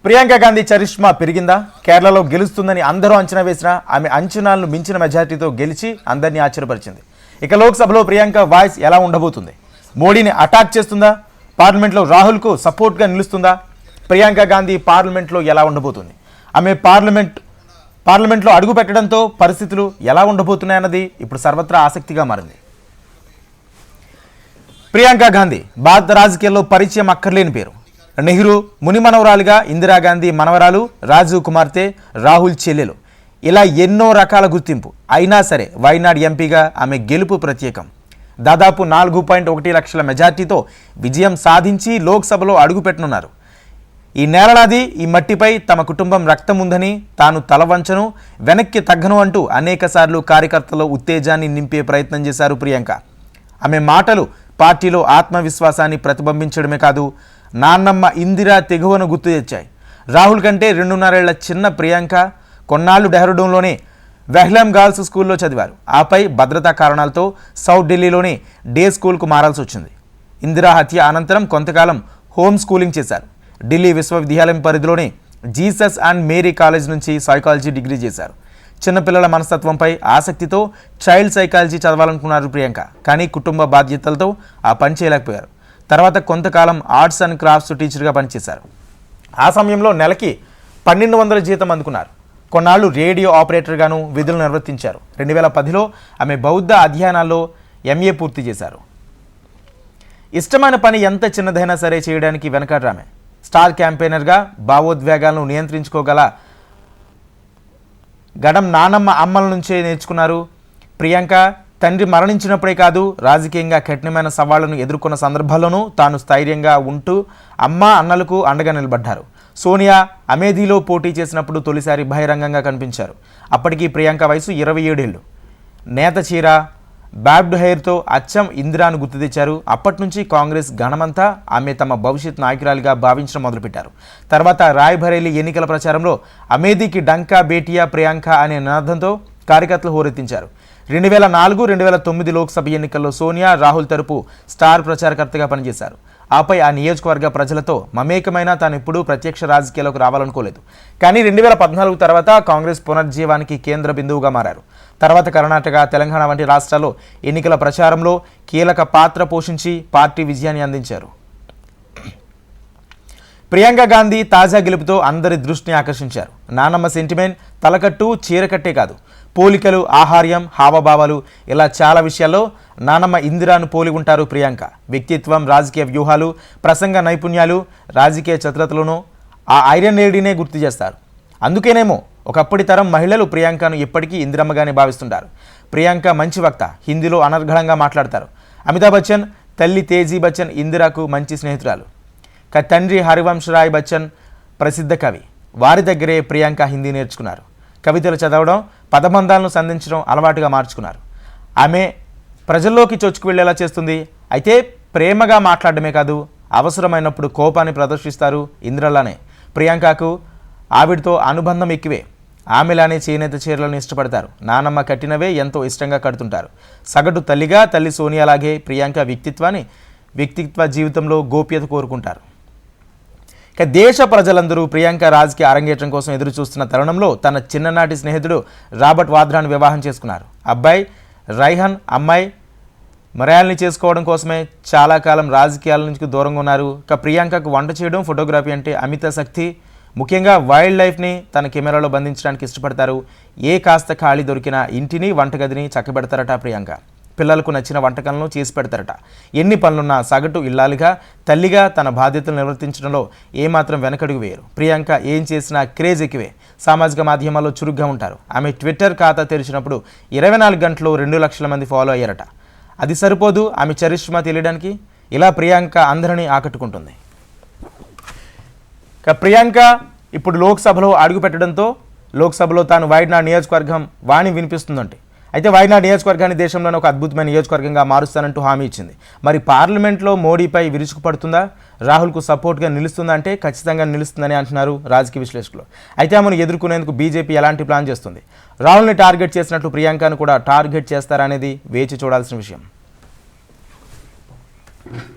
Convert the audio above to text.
Priyanka Gandhi charisma పెరిగిందా? కేరళలో గెలుస్తుందని అందరూ అంచనా వేసినా ఆమె అంచనాలను మించిన మెజార్టీతో గెలిచి అందరినీ ఆశ్చర్యపరిచింది. ఇక లోక్సభలో ప్రియాంక వాయిస్ ఎలా ఉండబోతుంది? మోడీని అటాక్ చేస్తుందా? పార్లమెంట్లో రాహుల్కు సపోర్ట్గా నిలుస్తుందా? ప్రియాంక గాంధీ పార్లమెంట్లో ఎలా ఉండబోతుంది? ఆమె పార్లమెంట్లో అడుగు పెట్టడంతో పరిస్థితులు ఎలా ఉండబోతున్నాయన్నది ఇప్పుడు సర్వత్రా ఆసక్తిగా మారింది. ప్రియాంక గాంధీ భారత రాజకీయాల్లో పరిచయం అక్కర్లేని పేరు. నెహ్రూ మునిమనవరాలుగా ఇందిరాగాంధీ మనవరాలు, రాజీవ్ కుమార్తె, రాహుల్ చెల్లెలు, ఇలా ఎన్నో రకాల గుర్తింపు. అయినా సరే వైనాడ్ ఎంపీగా ఆమె గెలుపు ప్రత్యేకం. దాదాపు 4.1 లక్షల మెజార్టీతో విజయం సాధించి లోక్సభలో అడుగుపెట్టనున్నారు. ఈ నేలనాది, ఈ మట్టిపై తమ కుటుంబం రక్తం ఉందని, తాను తలవంచను, వెనక్కి తగ్గను అంటూ అనేకసార్లు కార్యకర్తల్లో ఉత్తేజాన్ని నింపే ప్రయత్నం చేశారు ప్రియాంక. ఆమె మాటలు పార్టీలో ఆత్మవిశ్వాసాన్ని ప్రతిబింబించడమే కాదు, నాన్నమ్మ ఇందిరా తెగువను గుర్తు తెచ్చాయి. రాహుల్ కంటే 2.5 ఏళ్ల చిన్న ప్రియాంక కొన్నాళ్ళు డెహ్రాడూన్లోనే వెహ్లాం గర్ల్స్ స్కూల్లో చదివారు. ఆపై భద్రతా కారణాలతో సౌత్ ఢిల్లీలోని డే స్కూల్కు మారాల్సి వచ్చింది. ఇందిరా హత్య అనంతరం కొంతకాలం హోమ్ స్కూలింగ్ చేశారు. ఢిల్లీ విశ్వవిద్యాలయం పరిధిలోని జీసస్ అండ్ మేరీ కాలేజ్ నుంచి సైకాలజీ డిగ్రీ చేశారు. చిన్నపిల్లల మనస్తత్వంపై ఆసక్తితో చైల్డ్ సైకాలజీ చదవాలనుకున్నారు ప్రియాంక. కానీ కుటుంబ బాధ్యతలతో ఆ పని చేయలేకపోయారు. తర్వాత కొంతకాలం ఆర్ట్స్ అండ్ క్రాఫ్ట్స్ టీచర్గా పనిచేశారు. ఆ సమయంలో నెలకి 1200 జీతం అందుకున్నారు. కొన్నాళ్ళు రేడియో ఆపరేటర్గాను విధులు నిర్వర్తించారు. 2010లో ఆమె బౌద్ధ అధ్యయనాల్లో MA పూర్తి చేశారు. ఇష్టమైన పని ఎంత చిన్నదైనా సరే చేయడానికి వెనకాడరామే. స్టార్ క్యాంపెయినర్గా భావోద్వేగాలను నియంత్రించుకోగల గడం నానమ్మ అమ్మల నుంచే నేర్చుకున్నారు ప్రియాంక. తండ్రి మరణించినప్పుడే కాదు, రాజకీయంగా కఠినమైన సవాళ్లను ఎదుర్కొన్న సందర్భాల్లోనూ తాను స్థైర్యంగా ఉంటూ అమ్మ అన్నలకు అండగా నిలబడ్డారు. సోనియా అమేథీలో పోటీ చేసినప్పుడు తొలిసారి బహిరంగంగా కనిపించారు. అప్పటికి ప్రియాంక వయసు 27 ఏళ్ళు. నేత చీర, బాబ్డ్ హెయిర్తో అచ్చం ఇందిరాను గుర్తు తెచ్చారు. అప్పటి నుంచి కాంగ్రెస్ గణమంతా ఆమె తమ భవిష్యత్ నాయకురాలిగా భావించడం మొదలుపెట్టారు. తర్వాత రాయ్బరేలీ ఎన్నికల ప్రచారంలో అమేథీకి డంకా బేటియా ప్రియాంక అనే నినాదంతో కార్యకర్తలు హోరెత్తించారు. 2004-2009 లోక్సభ ఎన్నికల్లో సోనియా, రాహుల్ తరపు స్టార్ ప్రచారకర్తగా పనిచేశారు. ఆపై ఆ నియోజకవర్గ ప్రజలతో మమేకమైన తాను ఎప్పుడూ ప్రత్యక్ష రాజకీయాలకు రావాలనుకోలేదు. కానీ 2014 తర్వాత కాంగ్రెస్ పునర్జీవానికి కేంద్ర బిందువుగా మారారు. తర్వాత కర్ణాటక, తెలంగాణ వంటి రాష్ట్రాల్లో ఎన్నికల ప్రచారంలో కీలక పాత్ర పోషించి పార్టీ విజయాన్ని అందించారు. ప్రియాంక గాంధీ తాజా గెలుపుతో అందరి దృష్టిని ఆకర్షించారు. నానమ్మ సెంటిమెంట్, తలకట్టు, చీరకట్టే కాదు, పోలికలు, ఆహార్యం, హావభావాలు, ఇలా చాలా విషయాల్లో నానమ్మ ఇందిరాను పోలి ఉంటారు ప్రియాంక. వ్యక్తిత్వం, రాజకీయ వ్యూహాలు, ప్రసంగ నైపుణ్యాలు, రాజకీయ చతురతలను ఆ ఐరన్ లేడీనే గుర్తు చేస్తారు. అందుకేనేమో ఒకప్పటి తరం మహిళలు ప్రియాంకను ఇప్పటికీ ఇందిరమ్మగానే భావిస్తుంటారు. ప్రియాంక మంచి వక్త, హిందీలో అనర్గళంగా మాట్లాడతారు. అమితాబ్ బచ్చన్ తల్లి తేజీ బచ్చన్ ఇందిరాకు మంచి స్నేహితురాలు. తండ్రి హరివంశ్ రాయ్ బచ్చన్ ప్రసిద్ధ కవి. వారి దగ్గరే ప్రియాంక హిందీ నేర్చుకున్నారు. కవితలు చదవడం, పదబంధాలను సంధించడం అలవాటుగా మార్చుకున్నారు. ఆమె ప్రజల్లోకి చొచ్చుకు వెళ్ళేలా చేస్తుంది. అయితే ప్రేమగా మాట్లాడడమే కాదు, అవసరమైనప్పుడు కోపాన్ని ప్రదర్శిస్తారు. ఇందిరలానే ప్రియాంకకు ఆవిడతో అనుబంధం ఎక్కువే. ఆమెలానే చేనేత చీరలను ఇష్టపడతారు. నానమ్మ కట్టినవే ఎంతో ఇష్టంగా కడుతుంటారు. సగటు తల్లిగా తల్లి సోనియాలాగే ప్రియాంక వ్యక్తిత్వ జీవితంలో గోప్యత కోరుకుంటారు. ఇక దేశ ప్రజలందరూ ప్రియాంక రాజకీయ అరంగేట్రం కోసం ఎదురు చూస్తున్న తరుణంలో తన చిన్ననాటి స్నేహితుడు రాబర్ట్ వాద్రాను వివాహం చేసుకున్నారు. అబ్బాయి రైహాన్, అమ్మాయి మరయాల్ని చేసుకోవడం కోసమే చాలా కాలం రాజకీయాల నుంచి దూరంగా ఉన్నారు. ఇక ప్రియాంకకు వంట చేయడం, ఫోటోగ్రఫీ అంటే అమిత శక్తి. ముఖ్యంగా వైల్డ్ లైఫ్ని తన కెమెరాలో బంధించడానికి ఇష్టపడతారు. ఏ కాస్త ఖాళీ దొరికినా ఇంటిని, వంటగదిని చక్కబెడతారట ప్రియాంక. పిల్లలకు నచ్చిన వంటకాలను చేసి పెడతారట. ఎన్ని పనులున్నా సగటు ఇల్లాలిగా, తల్లిగా తన బాధ్యతలు నిర్వర్తించడంలో ఏమాత్రం వెనకడుగు వేయరు. ప్రియాంక ఏం చేసినా క్రేజ్ ఎక్కువే. సామాజిక మాధ్యమాల్లో చురుగ్గా ఉంటారు. ఆమె ట్విట్టర్ ఖాతా తెరిచినప్పుడు 24 గంటల్లో 2 లక్షల మంది ఫాలో అయ్యారట. అది సరిపోదు ఆమె చరిష్మా తెలియడానికి. ఇలా ప్రియాంక అందరినీ ఆకట్టుకుంటుంది. ప్రియాంక ఇప్పుడు లోక్సభలో అడుగుపెట్టడంతో లోక్సభలో తాను వైనాడ్ నియోజకవర్గం వాణి వినిపిస్తుందంటే. అయితే వైనాడ్ నియోజకవర్గాన్ని దేశంలోనే ఒక అద్భుతమైన నియోజకవర్గంగా మారుస్తానంటూ హామీ ఇచ్చింది. మరి పార్లమెంట్లో మోడీపై విరుచుకుపడుతుందా, రాహుల్కు సపోర్ట్గా నిలుస్తుందా అంటే ఖచ్చితంగా నిలుస్తుందని అంటున్నారు రాజకీయ విశ్లేషకులు. అయితే ఆమెను ఎదుర్కొనేందుకు బీజేపీ ఎలాంటి ప్లాన్ చేస్తుంది? రాహుల్ని టార్గెట్ చేసినట్లు ప్రియాంకను కూడా టార్గెట్ చేస్తారనేది వేచి చూడాల్సిన విషయం.